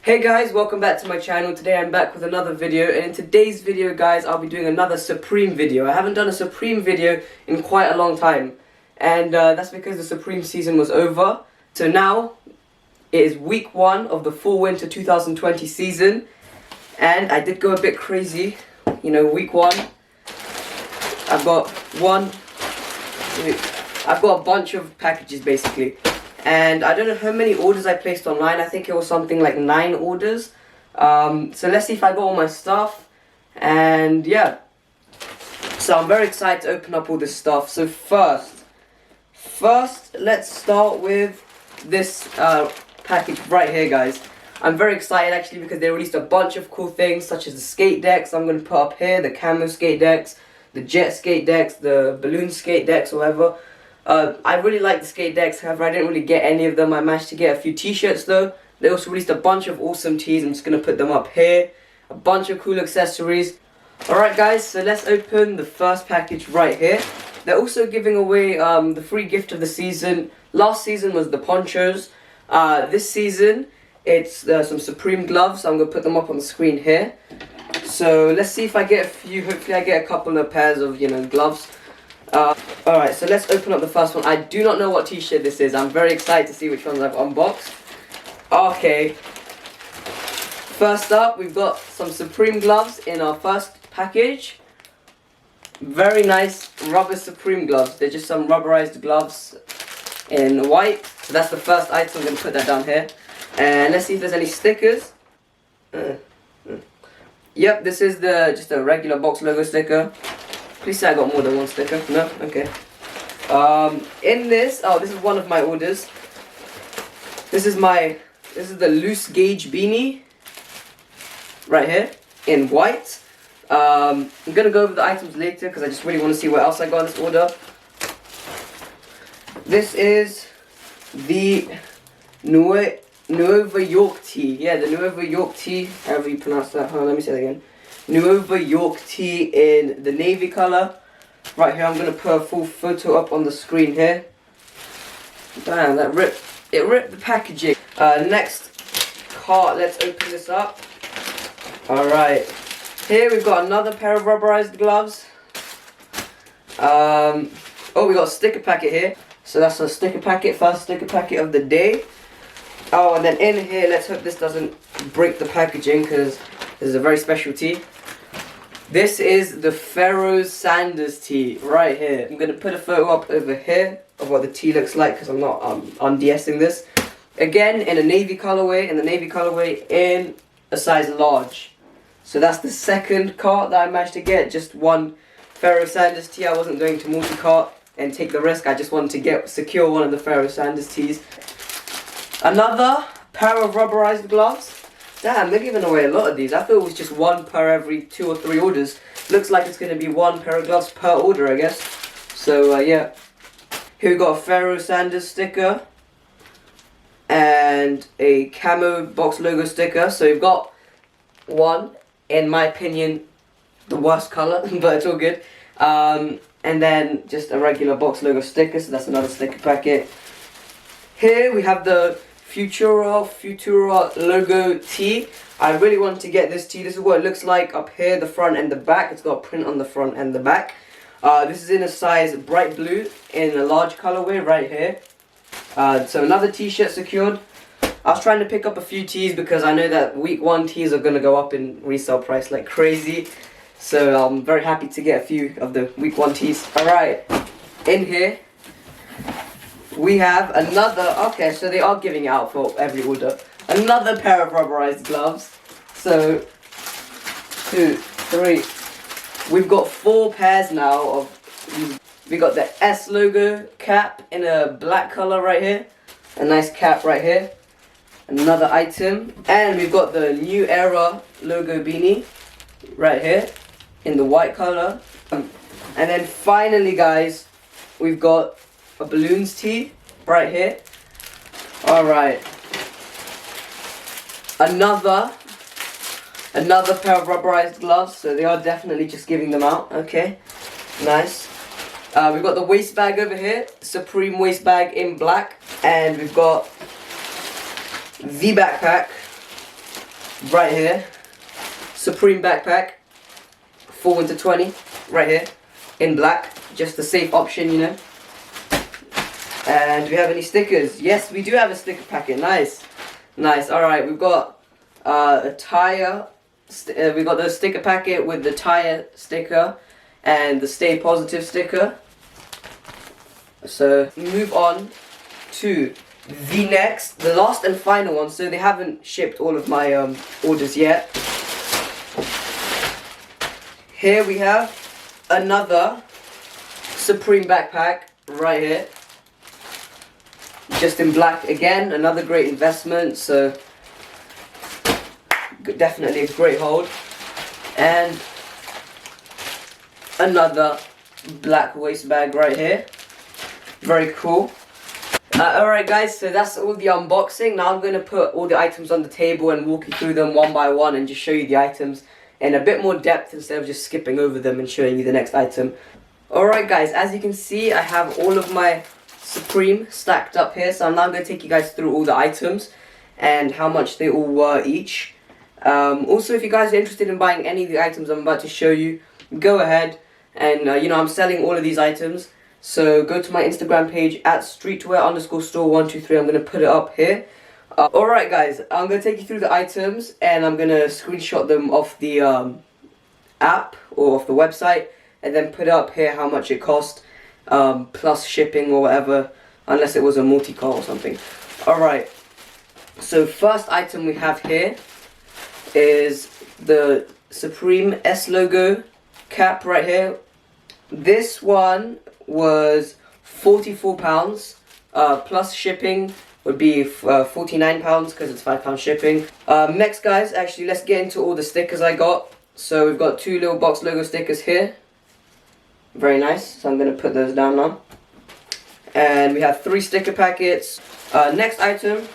Hey guys, welcome back to my channel. Today I'm back with another video, and in today's video guys I'll be doing another Supreme video. I haven't done a Supreme video in quite a long time, and that's because the Supreme season was over. So now it is week 1 of the fall winter 2020 season, and I did go a bit crazy. You know, week 1 I've got a bunch of packages basically. And I don't know how many orders I placed online. I think it was something like 9 orders. So let's see if I got all my stuff. And yeah. So I'm very excited to open up all this stuff. So first, let's start with this package right here, guys. I'm very excited actually because they released a bunch of cool things such as the skate decks I'm going to put up here. The camo skate decks, the jet skate decks, the balloon skate decks, or whatever. I really like the skate decks, however I didn't really get any of them. I managed to get a few t-shirts though. They also released a bunch of awesome tees. I'm just going to put them up here. A bunch of cool accessories. Alright guys, so let's open the first package right here. They're also giving away the free gift of the season. Last season was the ponchos. This season it's some Supreme gloves. I'm going to put them up on the screen here. So let's see if I get a few. Hopefully I get a couple of pairs of, you know, gloves. Alright, so let's open up the first one. I do not know what t-shirt this is. I'm very excited to see which ones I've unboxed. Okay. First up, we've got some Supreme gloves in our first package. Very nice rubber Supreme gloves. They're just some rubberized gloves in white. So that's the first item. I'm going to put that down here. And let's see if there's any stickers. Yep, this is just a regular box logo sticker. Please say I got more than one sticker. No? Okay. In this, this is one of my orders. This is the loose gauge beanie. Right here, in white. I'm gonna go over the items later because I just really want to see what else I got in this order. This is the Nuova York tee. Yeah, the Nuova York tee, however you pronounce that. Hold on, let me say that again. Nuova York tee in the navy color. Right here, I'm going to put a full photo up on the screen here. Damn, it ripped the packaging. Next cart, let's open this up. Alright, here we've got another pair of rubberized gloves. Oh, we got a sticker packet here. So that's a sticker packet, first sticker packet of the day. Oh, and then in here, let's hope this doesn't break the packaging because this is a very special tee. This is the Pharaoh Sanders tee right here. I'm going to put a photo up over here of what the tee looks like because I'm not undsing this. Again, in a navy colorway, in a size large. So that's the second cart that I managed to get. Just one Pharaoh Sanders tee. I wasn't going to multi-cart and take the risk. I just wanted to secure one of the Pharaoh Sanders tees. Another pair of rubberized gloves. Damn, they're giving away a lot of these. I thought it was just one per every 2 or 3 orders. Looks like it's going to be one pair of gloves per order, I guess. So, yeah. Here we got a Pharaoh Sanders sticker. And a camo box logo sticker. So we've got one, in my opinion, the worst color, but it's all good. And then just a regular box logo sticker. So that's another sticker packet. Here we have the Futura logo tee. I really want to get this tee. This is what it looks like up here, the front and the back. It's got a print on the front and the back. This is in a size bright blue in a large colorway right here. So another t-shirt secured. I was trying to pick up a few tees because I know that week 1 tees are going to go up in resale price like crazy. So I'm very happy to get a few of the week 1 tees. Alright, in here we have another, okay, so they are giving out for every order. Another pair of rubberized gloves. So, 2, 3. We've got 4 pairs now of, we got the S logo cap in a black color right here. A nice cap right here. Another item. And we've got the New Era logo beanie right here in the white color. And then finally, guys, we've got a balloons tee right here. Alright. Another pair of rubberized gloves. So they are definitely just giving them out. Okay. Nice. We've got the waist bag over here. Supreme waist bag in black. And we've got the backpack right here, Supreme backpack, Fall Winter 20, right here, in black, just a safe option, you know. And do we have any stickers? Yes, we do have a sticker packet. Nice, nice. All right, we've got a tire. We got the sticker packet with the tire sticker and the Stay Positive sticker. So move on to the last and final one. So they haven't shipped all of my orders yet. Here we have another Supreme backpack right here, just in black again. Another great investment. So definitely a great hold. And another black waist bag right here. Very cool. Alright guys, so that's all the unboxing. Now I'm going to put all the items on the table and walk you through them one by one and just show you the items in a bit more depth instead of just skipping over them and showing you the next item. Alright guys, as you can see, I have all of my Supreme stacked up here. So I'm now going to take you guys through all the items and how much they all were each. Also, if you guys are interested in buying any of the items I'm about to show you, go ahead. And you know, I'm selling all of these items. So go to my Instagram page at streetwear_store123. I'm going to put it up here. Alright guys, I'm going to take you through the items and I'm going to screenshot them off the app or off the website and then put up here how much it cost, plus shipping or whatever, unless it was a multi-car or something. Alright, so first item we have here is the Supreme S logo cap right here. This one was £44, plus shipping would be £49 because it's £5 shipping. Next guys, actually let's get into all the stickers I got. So we've got two little box logo stickers here. Very nice, so I'm going to put those down now. And we have 3 sticker packets. Next item,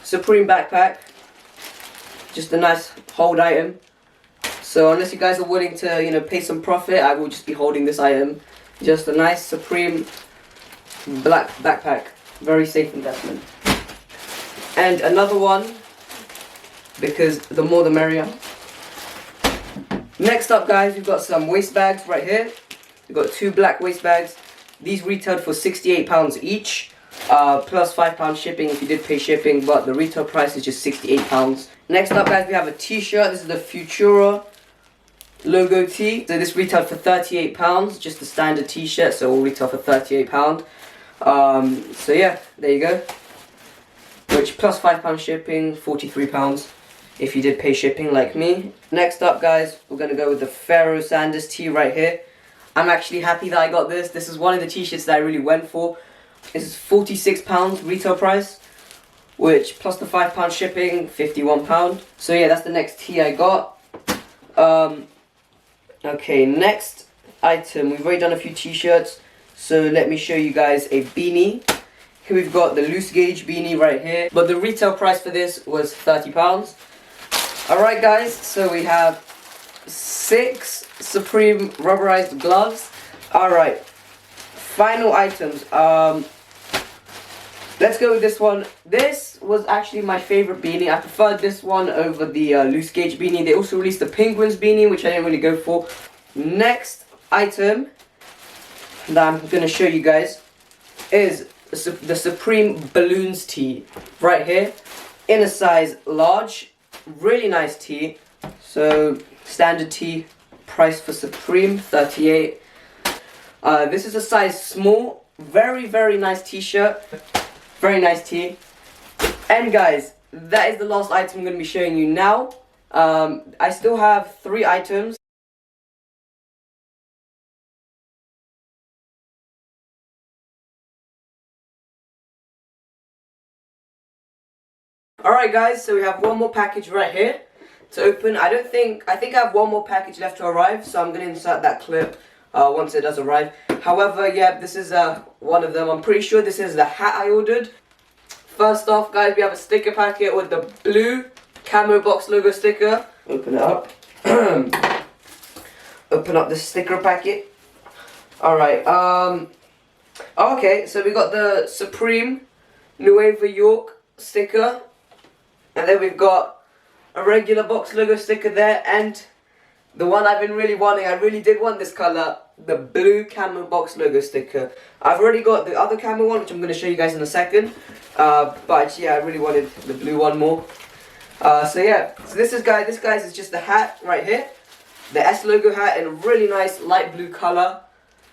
Supreme backpack. Just a nice hold item. So unless you guys are willing to, you know, pay some profit, I will just be holding this item. Just a nice Supreme black backpack. Very safe investment. And another one, because the more the merrier. Next up guys, we've got some waist bags right here. We've got 2 black waist bags. These retailed for £68 each, plus £5 shipping if you did pay shipping, but the retail price is just £68. Next up guys, we have a t-shirt. This is the Futura logo tee. So this retailed for £38, just a standard t-shirt, so all retail for £38. So yeah, there you go. Which plus £5 shipping, £43 if you did pay shipping like me. Next up guys, we're going to go with the Pharaoh Sanders tee right here. I'm actually happy that I got this. This is one of the t-shirts that I really went for. This is £46 retail price, which plus the £5 shipping, £51. So yeah, that's the next tee I got. Okay, next item. We've already done a few t-shirts, so let me show you guys a beanie. Here we've got the loose gauge beanie right here, but the retail price for this was £30. Alright guys, so we have 6 Supreme rubberized gloves. Alright, final items. Let's go with this one. This was actually my favorite beanie. I preferred this one over the loose gauge beanie. They also released the Penguins beanie, which I didn't really go for. Next item that I'm going to show you guys is the Supreme Balloons tee right here in a size large. Really nice tee. So standard tee, price for Supreme $38. This is a size small. Very nice t-shirt. Very nice tee. And guys, that is the last item I'm going to be showing you now. I still have 3 items. Alright guys, so we have one more package right here to open. I think I have one more package left to arrive, so I'm going to insert that clip once it does arrive. However, yeah, this is one of them. I'm pretty sure this is the hat I ordered. First off guys, we have a sticker packet with the blue camo box logo sticker. Open it up. Open up the sticker packet. Alright, okay, so we got the Supreme Nueva York sticker. And then we've got a regular box logo sticker there, and the one I've been really wanting, I really did want this colour, the blue camo box logo sticker. I've already got the other camo one, which I'm going to show you guys in a second, but yeah, I really wanted the blue one more. So yeah, so this guys is just the hat right here, the S logo hat in a really nice light blue colour.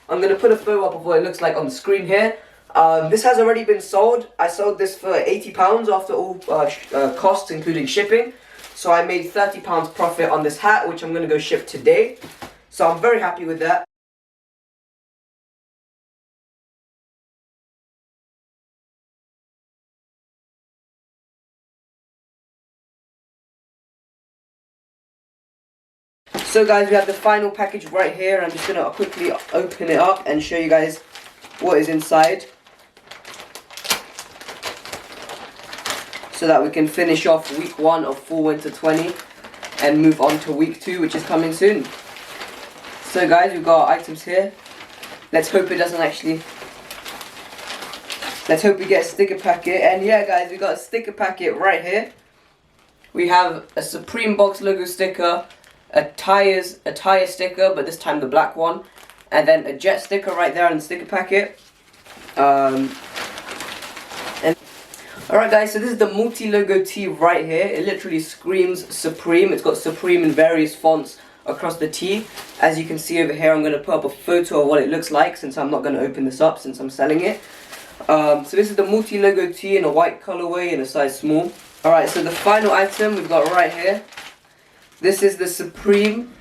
I'm going to put a photo up of what it looks like on the screen here. This has already been sold. I sold this for £80 after all costs including shipping. So I made £30 profit on this hat, which I'm going to go ship today. So I'm very happy with that. So guys, we have the final package right here. I'm just going to quickly open it up and show you guys what is inside, so that we can finish off week 1 of Fall Winter 20 and move on to week 2, which is coming soon. So guys, we've got items here. Let's hope it doesn't actually... Let's hope we get a sticker packet. And yeah guys, we got a sticker packet right here. We have a Supreme box logo sticker, a tire sticker, but this time the black one, and then a Jet sticker right there on the sticker packet. Alright guys, so this is the multi-logo tee right here. It literally screams Supreme. It's got Supreme in various fonts across the tee. As you can see over here, I'm going to put up a photo of what it looks like, since I'm not going to open this up since I'm selling it. So this is the multi-logo tee in a white colorway in a size small. Alright, so the final item we've got right here. This is the Supreme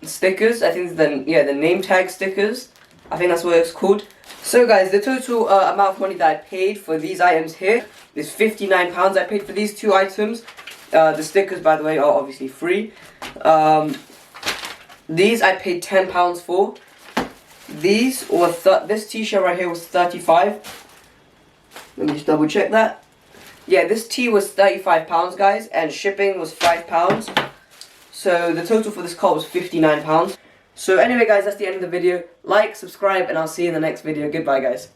stickers. I think the name tag stickers. I think that's what it's called. So guys, the total amount of money that I paid for these items here is £59 I paid for these 2 items. The stickers, by the way, are obviously free. These I paid £10 for. These were this t-shirt right here was £35. Let me just double check that. Yeah, this tee was £35 guys, and shipping was £5. So the total for this cart was £59. So anyway guys, that's the end of the video. Like, subscribe, and I'll see you in the next video. Goodbye guys.